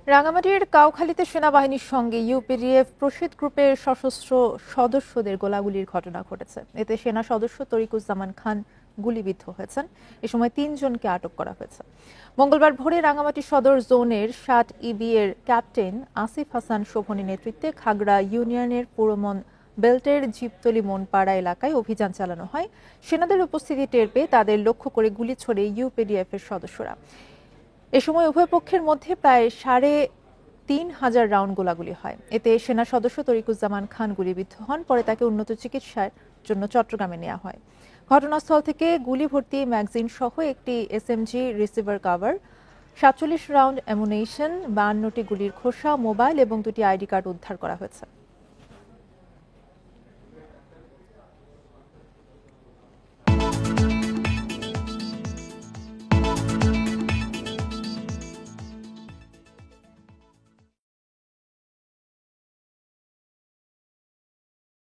রাঙামাটির কাউখালীতে সেনাবাহিনীর সঙ্গে ইউপিডিএফ প্রসিদ্ধ গ্রুপের সশস্ত্র সদস্যদের গোলাগুলির ঘটনা ঘটেছে। এতে সেনা সদস্য তরিকুজ্জামান খান গুলিবিদ্ধ হয়েছেন। এ সময় ৩ জনকে আটক করা হয়েছে। মঙ্গলবার ভোরে রাঙামাটি সদর জোনের ৭ ইবি এর ক্যাপ্টেন আসিফ হাসান শোভনের নেতৃত্বে খাগড়া ইউনিয়নের পুরমন বেল্টের জিপতলি মনপাড়া এলাকায় অভিযান চালানো হয়। সেনাদের উপস্থিতি টের পেয়ে তাদের লক্ষ্য করে গুলি ছোড়ে ইউপিডিএফ এর সদস্যরা। এ সময় উভয় পক্ষের মধ্যে প্রায় ৩,৫০০ রাউন্ড গোলাগুলি হয়। এতে সেনা সদস্য তরিকুজ্জামান খান গুলিবিদ্ধ হন। পরে তাকে উন্নত চিকিৎসার জন্য চট্টগ্রামে নেওয়া হয়। ঘটনাস্থল থেকে গুলি ভর্তি ম্যাগাজিন সহ একটি SMG receiver cover, ৪৭ round ammunition, ৫২টি গুলির খোসা, মোবাইল এবং ২টি আইডি কার্ড উদ্ধার করা হয়েছে।